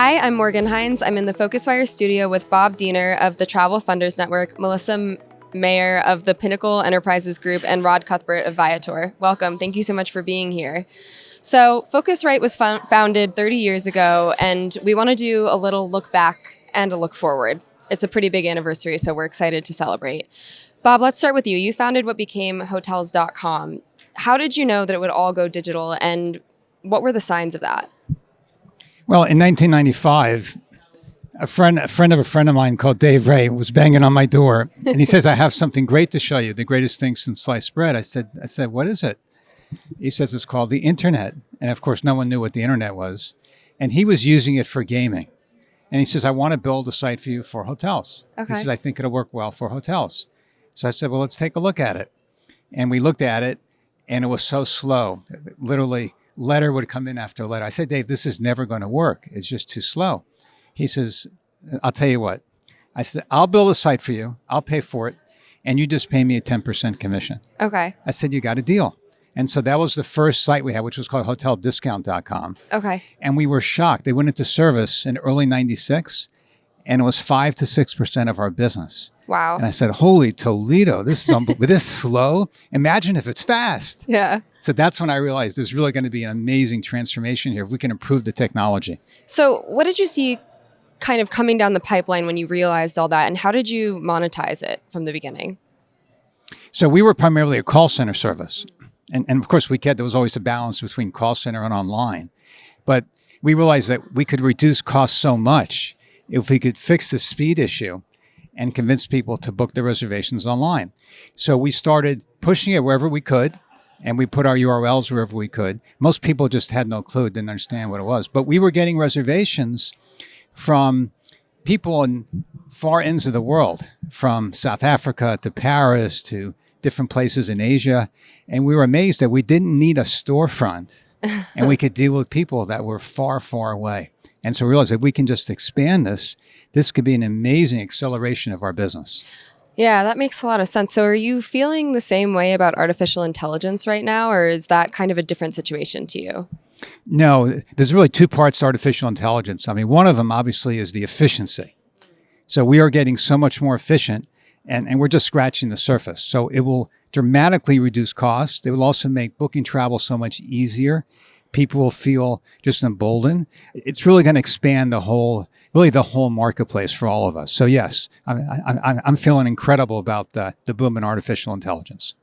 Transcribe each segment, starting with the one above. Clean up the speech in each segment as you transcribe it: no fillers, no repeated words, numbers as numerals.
Hi, I'm Morgan Hines. I'm in the Phocuswright studio with Bob Diener of the Travel Funders Network, Melissa Maher of the Pinnacle Enterprises Group, and Rod Cuthbert of Viator. Welcome. Thank you so much for being here. So Phocuswright was founded 30 years ago, and we want to do a little look back and a look forward. It's a pretty big anniversary, so we're excited to celebrate. Bob, let's start with you. You founded what became Hotels.com. How did you know that it would all go digital, and what were the signs of that? Well, in 1995, a friend of a friend of mine called Dave Ray was banging on my door, and he says, "I have something great to show you, the greatest thing since sliced bread." I said, "What is it?" He says, "It's called the internet." And of course, no one knew what the internet was. And he was using it for gaming. And he says, "I want to build a site for you for hotels." Okay. He says, "I think it'll work well for hotels." So I said, "Well, let's take a look at it." And we looked at it, and it was so slow. Literally, letter would come in after letter. I said, "Dave, this is never going to work. It's just too slow." He says, "I'll tell you what." I said, "I'll build a site for you. I'll pay for it. And you just pay me a 10% commission." Okay. I said, "You got a deal." And so that was the first site we had, which was called hoteldiscount.com. Okay. And we were shocked. They went into service in early 96, and it was 5 to 6% of our business. Wow. And I said, "Holy Toledo, this is this slow. Imagine if it's fast." Yeah. So that's when I realized there's really going to be an amazing transformation here if we can improve the technology. So what did you see kind of coming down the pipeline when you realized all that, and how did you monetize it from the beginning? So we were primarily a call center service. And of course, there was always a balance between call center and online. But we realized that we could reduce costs so much if we could fix the speed issue and convince people to book their reservations online. So we started pushing it wherever we could, and we put our URLs wherever we could. Most people just had no clue, didn't understand what it was. But we were getting reservations from people in far ends of the world, from South Africa to Paris to different places in Asia. And we were amazed that we didn't need a storefront and we could deal with people that were far, far away. And so we realized that we can just expand this could be an amazing acceleration of our business. Yeah, that makes a lot of sense. So are you feeling the same way about artificial intelligence right now, or is that kind of a different situation to you? No, there's really two parts to artificial intelligence. I mean, one of them obviously is the efficiency. So we are getting so much more efficient, and we're just scratching the surface. So it will dramatically reduce costs. It will also make booking travel so much easier. People will feel just emboldened. It's really going to expand the whole marketplace for all of us. So yes, I'm feeling incredible about the boom in artificial intelligence.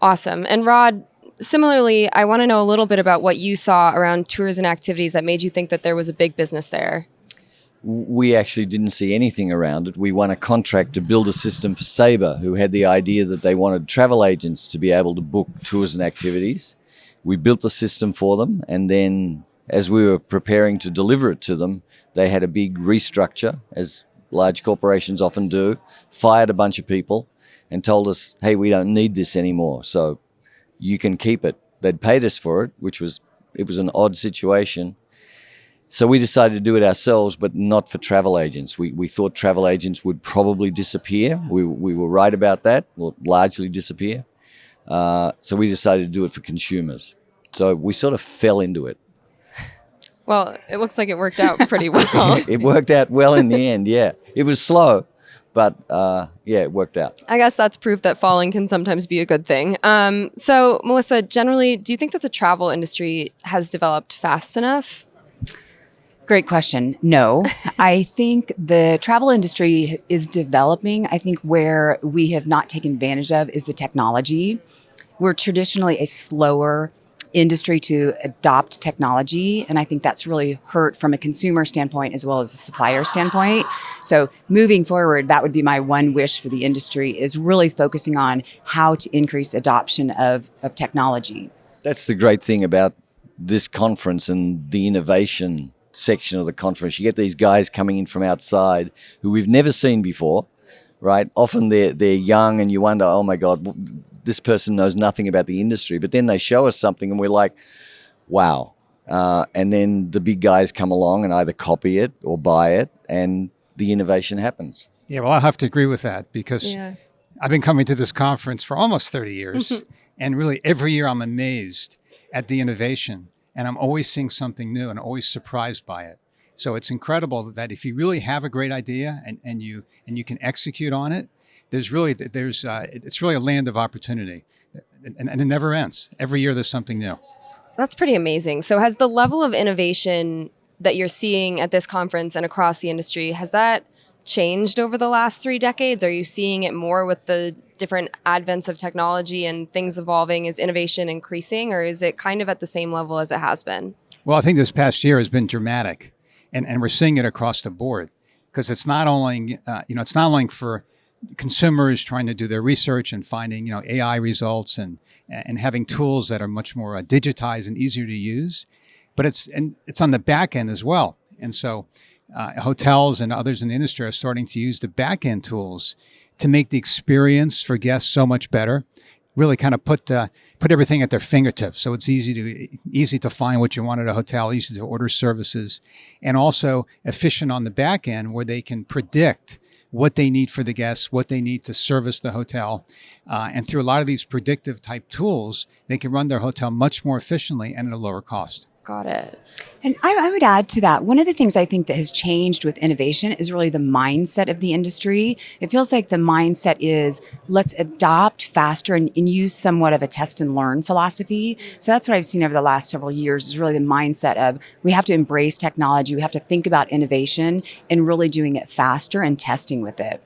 Awesome. And Rod, similarly, I want to know a little bit about what you saw around tours and activities that made you think that there was a big business there. We actually didn't see anything around it. We won a contract to build a system for Sabre, who had the idea that they wanted travel agents to be able to book tours and activities. We built the system for them, and then as we were preparing to deliver it to them, they had a big restructure, as large corporations often do, fired a bunch of people and told us, "Hey, we don't need this anymore, so you can keep it." They'd paid us for it, it was an odd situation. So we decided to do it ourselves, but not for travel agents. We thought travel agents would probably disappear. We were right about that, will largely disappear. So we decided to do it for consumers. So we sort of fell into it. Well, it looks like it worked out pretty well. It worked out well in the end, yeah. It was slow, but it worked out. I guess that's proof that falling can sometimes be a good thing. So, Melissa, generally, do you think that the travel industry has developed fast enough? Great question. No, I think the travel industry is developing. I think where we have not taken advantage of is the technology. We're traditionally a slower industry to adopt technology, and I think that's really hurt from a consumer standpoint as well as a supplier standpoint. So moving forward, that would be my one wish for the industry, is really focusing on how to increase adoption of technology. That's the great thing about this conference and the innovation section of the conference. You get these guys coming in from outside who we've never seen before, right? Often they're young and you wonder, oh my God, this person knows nothing about the industry. But then they show us something and we're like, wow. And then the big guys come along and either copy it or buy it, and the innovation happens. Yeah, well, I'll have to agree with that because I've been coming to this conference for almost 30 years. And really every year I'm amazed at the innovation, and I'm always seeing something new and always surprised by it. So it's incredible that if you really have a great idea and you can execute on it, it's really a land of opportunity, and it never ends. Every year there's something new. That's pretty amazing. So has the level of innovation that you're seeing at this conference and across the industry, has that changed over the last 3 decades? Are you seeing it more with the different advents of technology and things evolving? Is innovation increasing, or is it kind of at the same level as it has been? Well, I think this past year has been dramatic, and we're seeing it across the board, because it's not only it's not only for consumers trying to do their research and finding AI results and having tools that are much more digitized and easier to use, but it's on the back end as well. And so hotels and others in the industry are starting to use the back end tools to make the experience for guests so much better. Really kind of put everything at their fingertips, so it's easy to find what you want at a hotel, easy to order services, and also efficient on the back end where they can predict what they need for the guests, what they need to service the hotel. And through a lot of these predictive type tools, they can run their hotel much more efficiently and at a lower cost. Got it. And I would add to that, one of the things I think that has changed with innovation is really the mindset of the industry. It feels like the mindset is let's adopt faster and use somewhat of a test and learn philosophy. So that's what I've seen over the last several years is really the mindset of we have to embrace technology. We have to think about innovation and really doing it faster and testing with it.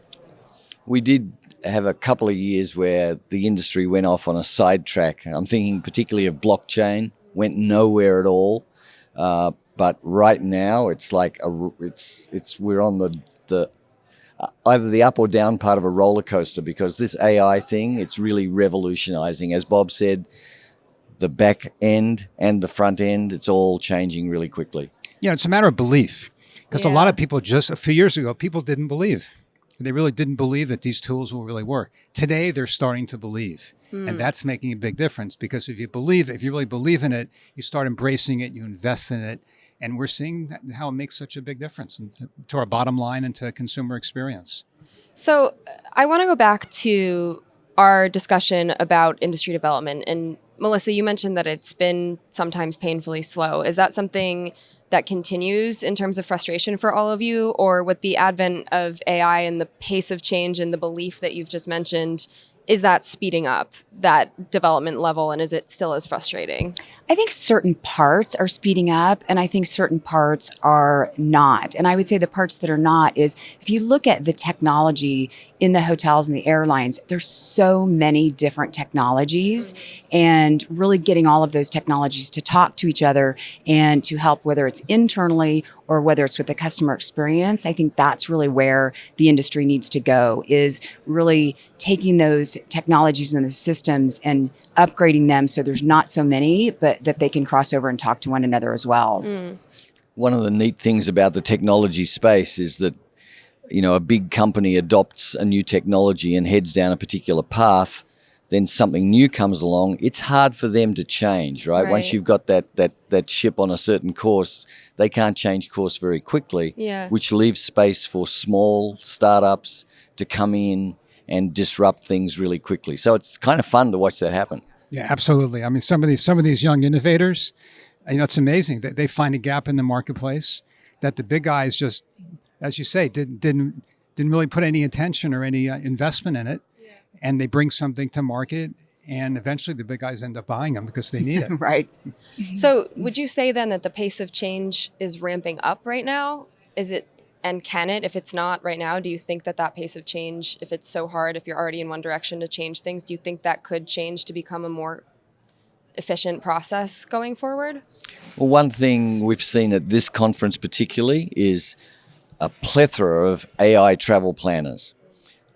We did have a couple of years where the industry went off on a sidetrack. I'm thinking particularly of blockchain. Went nowhere at all, but right now it's like we're on the either the up or down part of a roller coaster, because this AI thing, it's really revolutionizing. As Bob said, the back end and the front end, it's all changing really quickly. Yeah, it's a matter of belief, because a lot of people just a few years ago, people didn't believe. They really didn't believe that these tools will really work. Today, they're starting to believe. And that's making a big difference, because if you really believe in it, you start embracing it, you invest in it. And we're seeing how it makes such a big difference to our bottom line and to consumer experience. So I want to go back to our discussion about industry development. And Melissa, you mentioned that it's been sometimes painfully slow. Is that something that continues in terms of frustration for all of you? Or with the advent of AI and the pace of change and the belief that you've just mentioned, is that speeding up that development level, and is it still as frustrating? I think certain parts are speeding up, and I think certain parts are not. And I would say the parts that are not is if you look at the technology in the hotels and the airlines, there's so many different technologies, and really getting all of those technologies to talk to each other and to help, whether it's internally or whether it's with the customer experience. I think that's really where the industry needs to go, is really taking those technologies and those systems and upgrading them so there's not so many, but that they can cross over and talk to one another as well. One of the neat things about the technology space is that, a big company adopts a new technology and heads down a particular path, then something new comes along. It's hard for them to change, right? Once you've got that ship on a certain course, they can't change course very quickly, which leaves space for small startups to come in and disrupt things really quickly. So it's kind of fun to watch that happen. Yeah, absolutely. I mean, some of these young innovators, it's amazing that they find a gap in the marketplace that the big guys just, as you say, didn't really put any attention or any investment in it, and they bring something to market, and eventually the big guys end up buying them because they need it. Right. So would you say then that the pace of change is ramping up right now? Is it? And can it, if it's not right now, do you think that pace of change, if it's so hard, if you're already in one direction to change things, do you think that could change to become a more efficient process going forward? Well, one thing we've seen at this conference particularly is a plethora of AI travel planners.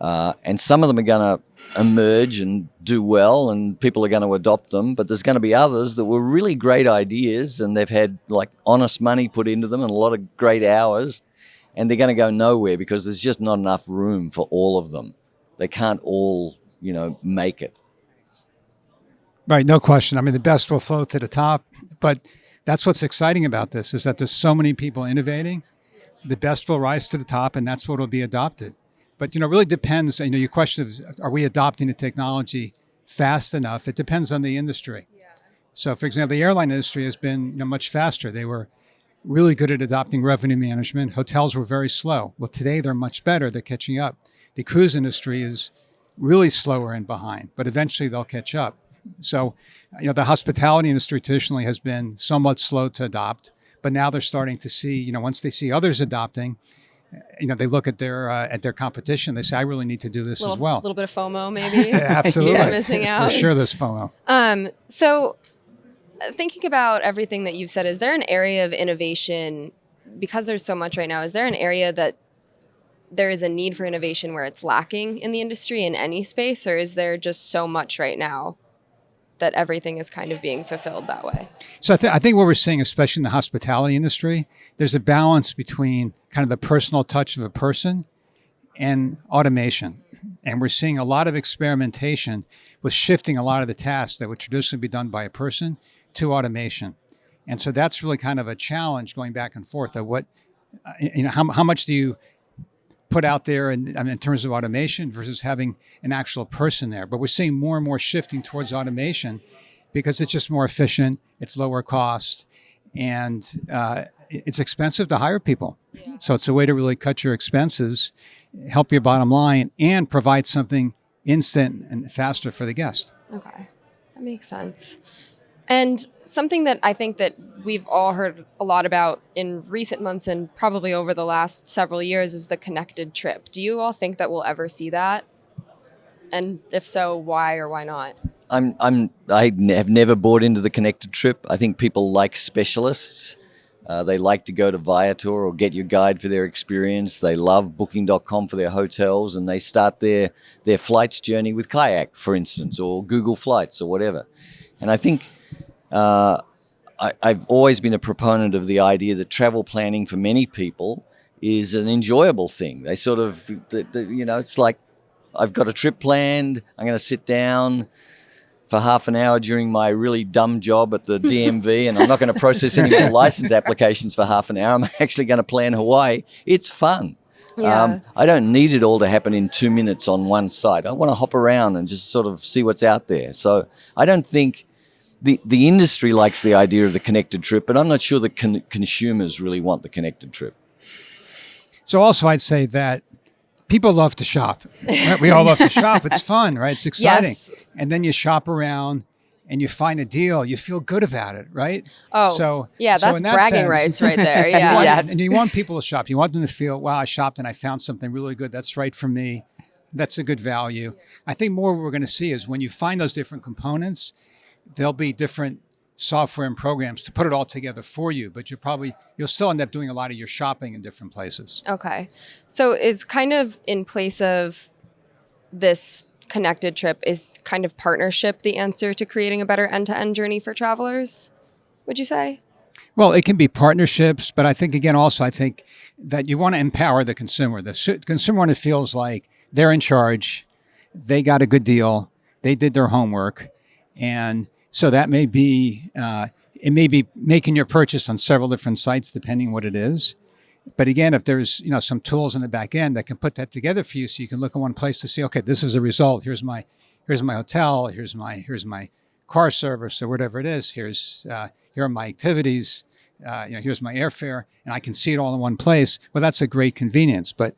And some of them are going to emerge and do well, and people are going to adopt them, but there's going to be others that were really great ideas, and they've had like honest money put into them and a lot of great hours, and they're going to go nowhere because there's just not enough room for all of them. They can't all, make it. Right, no question. I mean, the best will float to the top, but that's what's exciting about this, is that there's so many people innovating. The best will rise to the top, and that's what will be adopted. But, it really depends. Your question is, are we adopting the technology fast enough? It depends on the industry. So, for example, the airline industry has been much faster. They were really good at adopting revenue management. Hotels were very slow. Well, today they're much better. They're catching up. The cruise industry is really slower and behind, but eventually they'll catch up. So, the hospitality industry traditionally has been somewhat slow to adopt, but now they're starting to see, once they see others adopting, they look at their competition. They say, I really need to do this as well. A little bit of FOMO, maybe. Absolutely. Yes. Missing out. For sure, there's FOMO. So thinking about everything that you've said, is there an area of innovation, because there's so much right now, is there an area that there is a need for innovation where it's lacking in the industry in any space, or is there just so much right now that everything is kind of being fulfilled that way? So I think what we're seeing, especially in the hospitality industry, there's a balance between kind of the personal touch of a person and automation. And we're seeing a lot of experimentation with shifting a lot of the tasks that would traditionally be done by a person to automation. And so that's really kind of a challenge going back and forth of what, how much do you put out there in terms of automation versus having an actual person there. But we're seeing more and more shifting towards automation because it's just more efficient, it's lower cost, and it's expensive to hire people. Yeah. So it's a way to really cut your expenses, help your bottom line, and provide something instant and faster for the guest. Okay, that makes sense. And something that I think that we've all heard a lot about in recent months and probably over the last several years is the connected trip. Do you all think that we'll ever see that? And if so, why or why not? I have never bought into the connected trip. I think people like specialists. They like to go to Viator or Get Your Guide for their experience. They love Booking.com for their hotels, and they start their flights journey with Kayak, for instance, or Google Flights or whatever. And I think I've always been a proponent of the idea that travel planning for many people is an enjoyable thing. They sort of, it's like, I've got a trip planned. I'm going to sit down for half an hour during my really dumb job at the DMV, and I'm not going to process any more license applications for half an hour. I'm actually going to plan Hawaii. It's fun. Yeah. I don't need it all to happen in 2 minutes on one site. I want to hop around and just sort of see what's out there. So I don't think the industry likes the idea of the connected trip, but I'm not sure that consumers really want the connected trip. So also I'd say that people love to shop. Right? We all love to shop. It's fun, right? It's exciting. Yes. And then you shop around and you find a deal. You feel good about it, right? Oh, so yeah, that's in that bragging sense, rights right there. Yeah. Yes. And you want people to shop. You want them to feel, wow, I shopped and I found something really good. That's right for me. That's a good value. I think more what we're going to see is when you find those different components, there'll be different software and programs to put it all together for you, but you'll still end up doing a lot of your shopping in different places. Okay. So is kind of in place of this connected trip, is kind of partnership the answer to creating a better end-to-end journey for travelers, would you say? Well, it can be partnerships, but I think, again, also, I think that you want to empower the consumer. The consumer one, it feels like they're in charge, they got a good deal, they did their homework, and so that may be, it may be making your purchase on several different sites, depending on what it is. But again, if there's some tools in the back end that can put that together for you, so you can look at one place to see, okay, this is a result. Here's my hotel. Here's my car service or whatever it is. Here are my activities. Here's my airfare, and I can see it all in one place. Well, that's a great convenience, but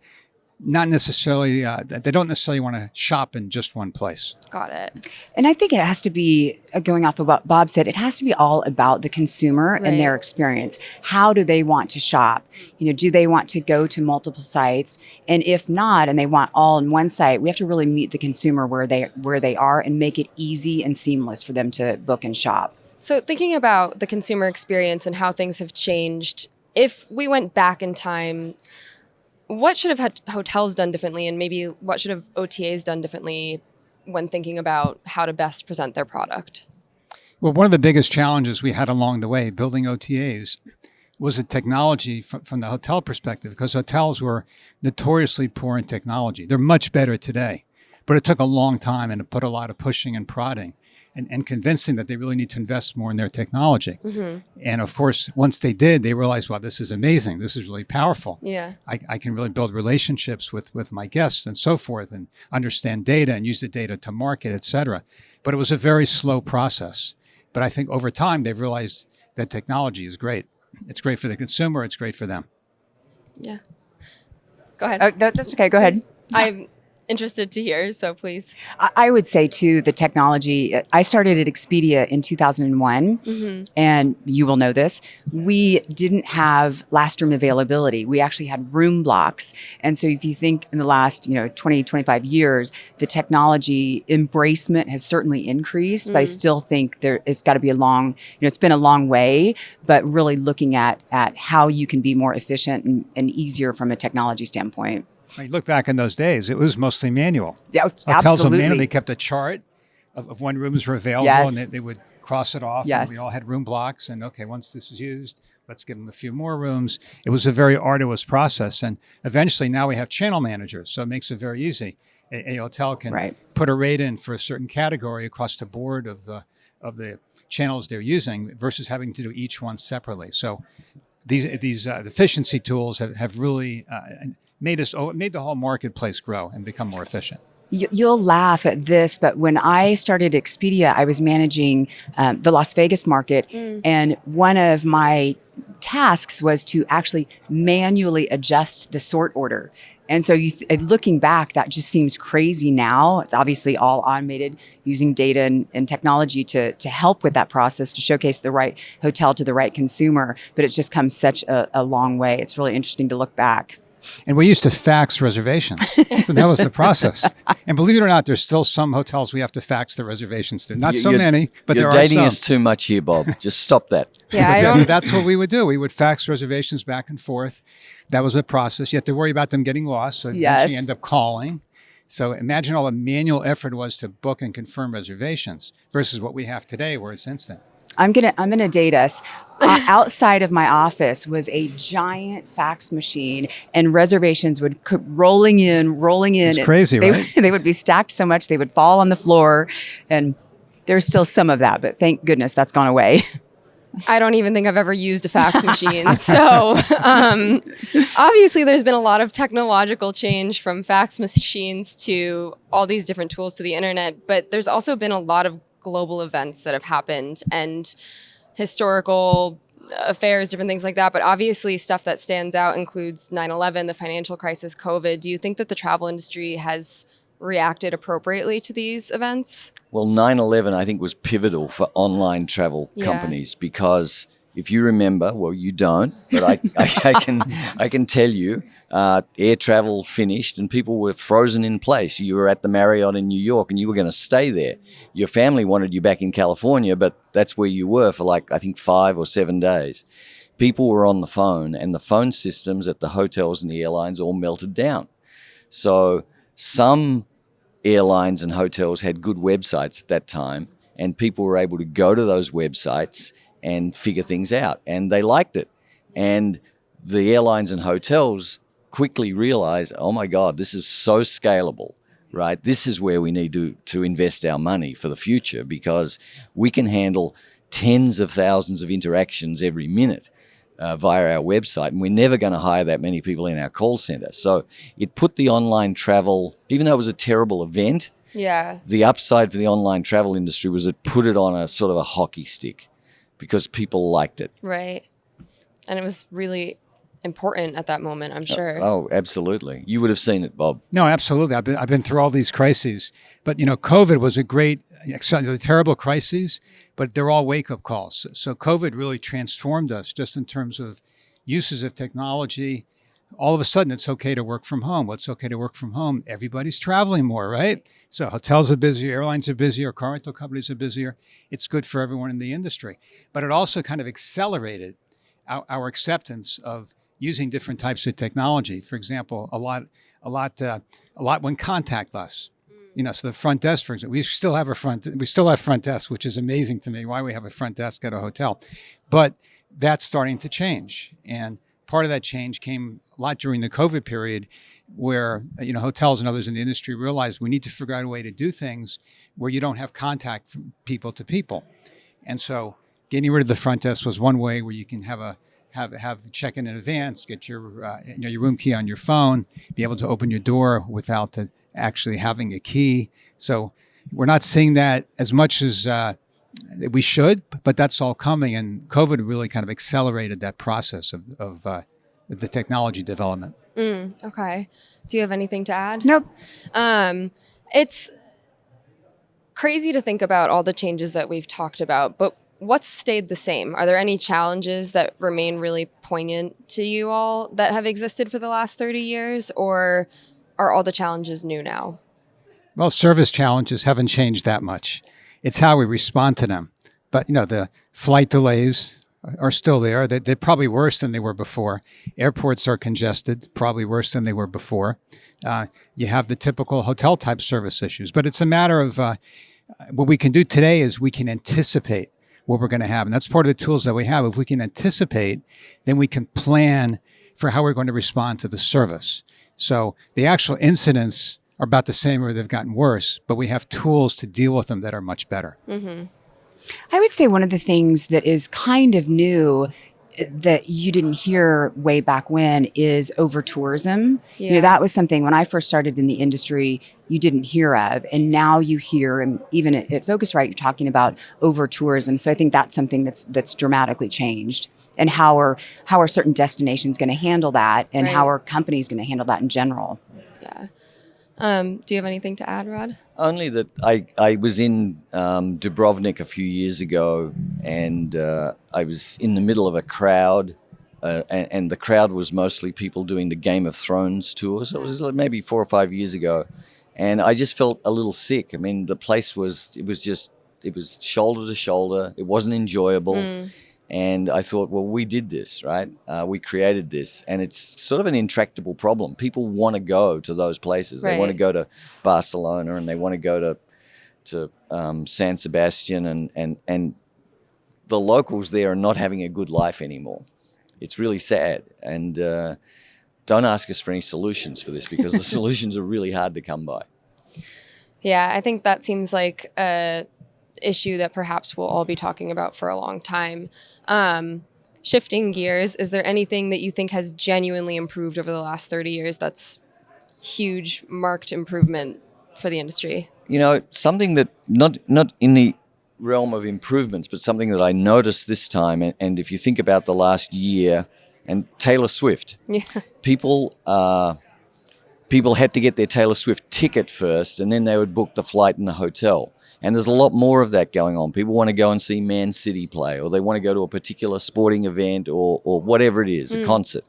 not necessarily, they don't necessarily want to shop in just one place. Got it. And I think it has to be, going off of what Bob said, it has to be all about the consumer and their experience. How do they want to shop? Do they want to go to multiple sites? And if not, and they want all in one site, we have to really meet the consumer where they are and make it easy and seamless for them to book and shop. So thinking about the consumer experience and how things have changed, if we went back in time, what should have had hotels done differently, and maybe what should have OTAs done differently when thinking about how to best present their product? Well, one of the biggest challenges we had along the way building OTAs was the technology from the hotel perspective, because hotels were notoriously poor in technology. They're much better today, but it took a long time and it put a lot of pushing and prodding and convincing that they really need to invest more in their technology. Mm-hmm. And of course, once they did, they realized, wow, this is amazing. This is really powerful. Yeah, I can really build relationships with my guests and so forth, and understand data and use the data to market, et cetera. But it was a very slow process. But I think over time, they've realized that technology is great. It's great for the consumer. It's great for them. Yeah. Go ahead. Oh, that's okay. Go ahead. I'm interested to hear, so please. I would say too, the technology. I started at Expedia in 2001, and you will know this. We didn't have last room availability. We actually had room blocks. And so if you think in the last, 20, 25 years, the technology embracement has certainly increased, but I still think it's got to be it's been a long way, but really looking at how you can be more efficient and easier from a technology standpoint. When you look back in those days, it was mostly manual. Yeah, Hotels absolutely. manually kept a chart of when rooms were available, Yes. and they would cross it off. Yes. And we all had room blocks, and okay, once this is used, let's give them a few more rooms. It was a very arduous process, and eventually now we have channel managers, so it makes it very easy. A hotel can put a rate in for a certain category across the board of the channels they're using versus having to do each one separately. So these efficiency tools have really made the whole marketplace grow and become more efficient. You'll laugh at this, but when I started Expedia, I was managing the Las Vegas market, and one of my tasks was to actually manually adjust the sort order. And so looking back, that just seems crazy now. It's obviously all automated using data and technology to help with that process, to showcase the right hotel to the right consumer. But it's just come such a long way. It's really interesting to look back. And we used to fax reservations. So that was the process. And believe it or not, there's still some hotels we have to fax the reservations to. Not so many, but there are some. You're dating us too much here, Bob. Just stop that. Yeah, that's what we would do. We would fax reservations back and forth. That was the process. You had to worry about them getting lost, so eventually you end up calling. So imagine all the manual effort was to book and confirm reservations versus what we have today, where it's instant. I'm gonna date us. Outside of my office was a giant fax machine, and reservations would come rolling in. It's crazy, right? They would be stacked so much they would fall on the floor, and there's still some of that, but thank goodness that's gone away. I don't even think I've ever used a fax machine. So obviously there's been a lot of technological change from fax machines to all these different tools to the internet, but there's also been a lot of global events that have happened and historical affairs, different things like that. But obviously stuff that stands out includes 9/11, the financial crisis, COVID. Do you think that the travel industry has reacted appropriately to these events? Well, 9/11, I think, was pivotal for online travel companies because if you remember, well, you don't, but I can tell you, air travel finished and people were frozen in place. You were at the Marriott in New York and you were going to stay there. Your family wanted you back in California, but that's where you were for I think 5 or 7 days. People were on the phone and the phone systems at the hotels and the airlines all melted down. So some airlines and hotels had good websites at that time, and people were able to go to those websites and figure things out, and they liked it. And the airlines and hotels quickly realized, oh my God, this is so scalable, right? This is where we need to invest our money for the future because we can handle tens of thousands of interactions every minute via our website, and we're never going to hire that many people in our call center. So it put the online travel, even though it was a terrible event, the upside for the online travel industry was it put it on a sort of a hockey stick because people liked it. Right. And it was really important at that moment, I'm sure. Oh, absolutely. You would have seen it, Bob. No, absolutely. I've been through all these crises, but COVID was a terrible crises, but they're all wake-up calls. So COVID really transformed us just in terms of uses of technology. All of a sudden, it's okay to work from home. What's okay to work from home? Everybody's traveling more, right? So hotels are busier, airlines are busier, car rental companies are busier. It's good for everyone in the industry. But it also kind of accelerated our acceptance of using different types of technology. For example, a lot went contactless. So the front desk, for example, we still have front desk, which is amazing to me. Why we have a front desk at a hotel, but that's starting to change. And part of that change came a lot during the COVID period, where hotels and others in the industry realized we need to figure out a way to do things where you don't have contact from people to people. And so getting rid of the front desk was one way where you can have check-in in advance, get your room key on your phone, be able to open your door without actually having a key. So we're not seeing that as much as We should, but that's all coming. And COVID really kind of accelerated that process of the technology development. Okay. Do you have anything to add? Nope. It's crazy to think about all the changes that we've talked about, but what's stayed the same? Are there any challenges that remain really poignant to you all that have existed for the last 30 years, or are all the challenges new now? Well, service challenges haven't changed that much. It's how we respond to them. But, the flight delays are still there. They're probably worse than they were before. Airports are congested, probably worse than they were before. You have the typical hotel type service issues. But it's a matter of what we can do today is we can anticipate what we're going to have. And that's part of the tools that we have. If we can anticipate, then we can plan for how we're going to respond to the service. So the actual incidents are about the same or they've gotten worse, but we have tools to deal with them that are much better. Mm-hmm. I would say one of the things that is kind of new that you didn't hear way back when is over tourism. Yeah. That was something when I first started in the industry you didn't hear of, and now you hear, and even at Phocuswright you're talking about over tourism. So I think that's something that's dramatically changed. And how are certain destinations going to handle that, and how are companies going to handle that in general? Yeah. Do you have anything to add, Rod? Only that I was in Dubrovnik a few years ago, and I was in the middle of a crowd, and the crowd was mostly people doing the Game of Thrones tours. It was maybe 4 or 5 years ago, and I just felt a little sick. I mean, the place was shoulder to shoulder. It wasn't enjoyable. And I thought, well, we did this, right? We created this, and it's sort of an intractable problem. People want to go to those places. Right. They want to go to Barcelona, and they want to go to San Sebastian, and the locals there are not having a good life anymore. It's really sad, and don't ask us for any solutions for this, because the solutions are really hard to come by. Yeah, I think that seems like a issue that perhaps we'll all be talking about for a long time. Shifting gears, is there anything that you think has genuinely improved over the last 30 years that's huge, marked improvement for the industry? Something that not in the realm of improvements, but something that I noticed this time, and if you think about the last year, and Taylor Swift, people had to get their Taylor Swift ticket first, and then they would book the flight and the hotel. And there's a lot more of that going on. People want to go and see Man City play, or they want to go to a particular sporting event, or whatever it is, a concert.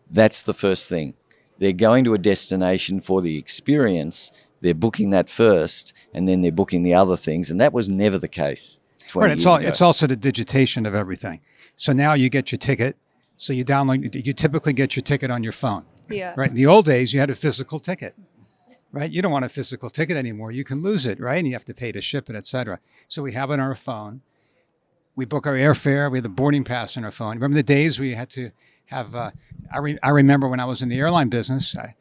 That's the first thing. They're going to a destination for the experience. They're booking that first, and then they're booking the other things. And that was never the case 20 years ago. It's also the digitation of everything. So now you get your ticket. So you typically get your ticket on your phone. Yeah. Right. In the old days, you had a physical ticket. Right? You don't want a physical ticket anymore. You can lose it, right? And you have to pay to ship it, et cetera. So we have it on our phone. We book our airfare. We have the boarding pass on our phone. Remember the days where you had to have, I remember when I was in the airline business, I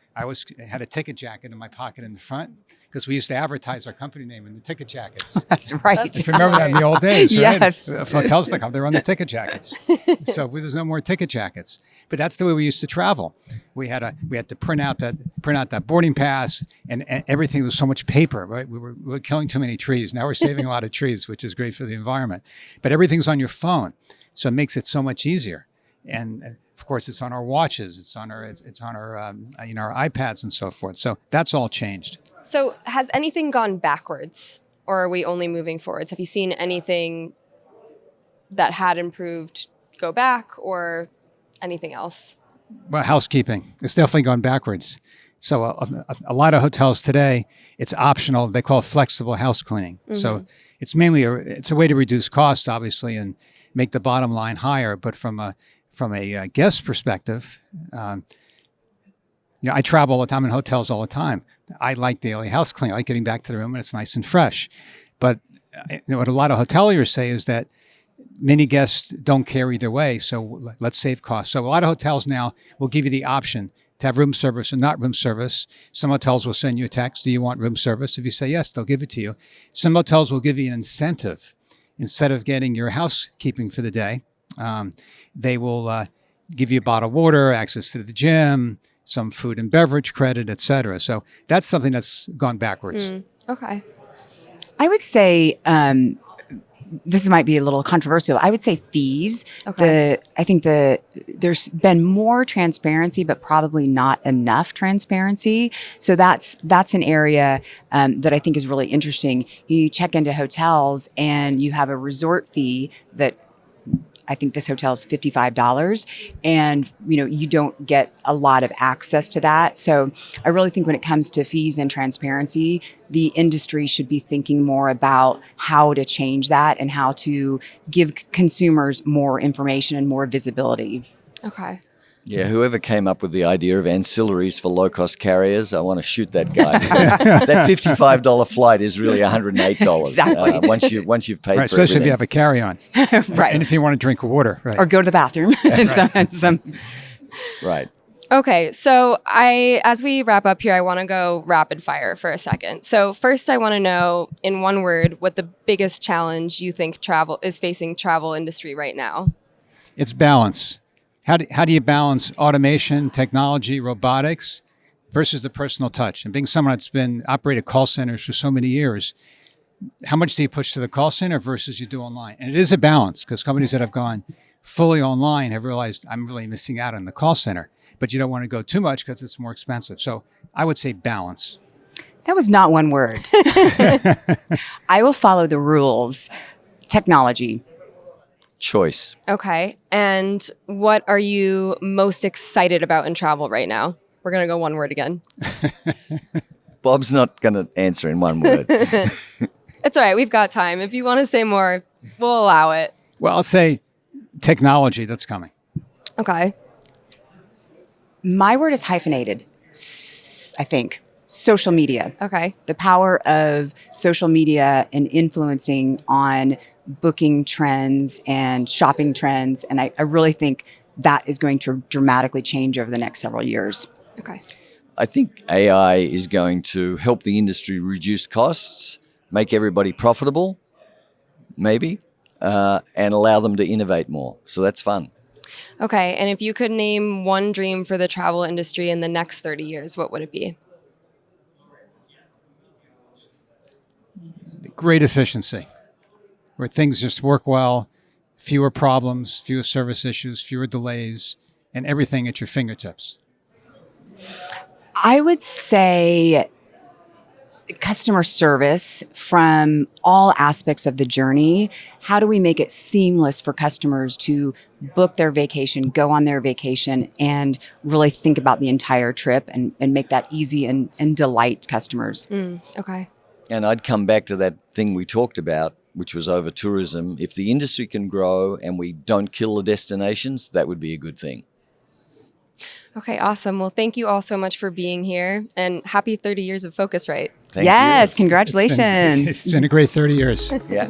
had a ticket jacket in my pocket in the front, because we used to advertise our company name in the ticket jackets. That's right. If you remember that in the old days, right? Yes. If hotels they're on the ticket jackets. So there's no more ticket jackets. But that's the way we used to travel. We had to print out that boarding pass, and everything was so much paper, right? We were killing too many trees. Now we're saving a lot of trees, which is great for the environment. But everything's on your phone, so it makes it so much easier. And of course, it's on our watches, it's on our our iPads and so forth. So that's all changed. So has anything gone backwards, or are we only moving forwards? Have you seen anything that had improved go back, or anything else? Well, housekeeping, it's definitely gone backwards. So a lot of hotels today, it's optional. They call it flexible house cleaning. Mm-hmm. So it's mainly it's a way to reduce costs, obviously, and make the bottom line higher. But from a guest perspective, I travel all the time in hotels all the time. I like daily house cleaning. I like getting back to the room and it's nice and fresh. But what a lot of hoteliers say is that many guests don't care either way, so let's save costs. So a lot of hotels now will give you the option to have room service or not room service. Some hotels will send you a text, do you want room service? If you say yes, they'll give it to you. Some hotels will give you an incentive. Instead of getting your housekeeping for the day, they will give you a bottle of water, access to the gym, some food and beverage credit, et cetera. So that's something that's gone backwards. Okay. I would say this might be a little controversial. I would say fees. Okay. I think there's been more transparency, but probably not enough transparency. So that's an area that I think is really interesting. You check into hotels and you have a resort fee that I think this hotel is $55, and you don't get a lot of access to that. So I really think when it comes to fees and transparency, the industry should be thinking more about how to change that and how to give consumers more information and more visibility. Okay. Yeah, whoever came up with the idea of ancillaries for low-cost carriers, I want to shoot that guy. Because that $55 flight is really $108. Exactly. Once you've paid Right, for especially if everything. you have a carry-on. Right. And if you want to drink water. Right. Or go to the bathroom. Right. Okay, so as we wrap up here, I want to go rapid fire for a second. So first, I want to know, in one word, what the biggest challenge you think is facing travel industry right now. It's balance. How do you balance automation, technology, robotics versus the personal touch? And being someone that's been operated call centers for so many years, how much do you push to the call center versus you do online? And it is a balance, because companies that have gone fully online have realized I'm really missing out on the call center. But you don't want to go too much because it's more expensive. So I would say balance. That was not one word. I will follow the rules. Technology. Choice. Okay, and what are you most excited about in travel right now? We're going to go one word again. Bob's not going to answer in one word. It's all right. We've got time. If you want to say more, we'll allow it. Well, I'll say technology that's coming. Okay. My word is hyphenated, I think. Social media. Okay. The power of social media and influencing on booking trends and shopping trends. And I really think that is going to dramatically change over the next several years. Okay. I think AI is going to help the industry reduce costs, make everybody profitable, maybe, and allow them to innovate more. So that's fun. Okay. And if you could name one dream for the travel industry in the next 30 years, what would it be? Great efficiency, where things just work well, fewer problems, fewer service issues, fewer delays, and everything at your fingertips. I would say customer service from all aspects of the journey. How do we make it seamless for customers to book their vacation, go on their vacation, and really think about the entire trip and make that easy and delight customers? Okay. And I'd come back to that thing we talked about, which was over tourism. If the industry can grow and we don't kill the destinations, that would be a good thing. Okay, awesome. Well, thank you all so much for being here, and happy 30 years of Phocuswright. Thank Yes, you. congratulations. It's been a great 30 years. Yeah.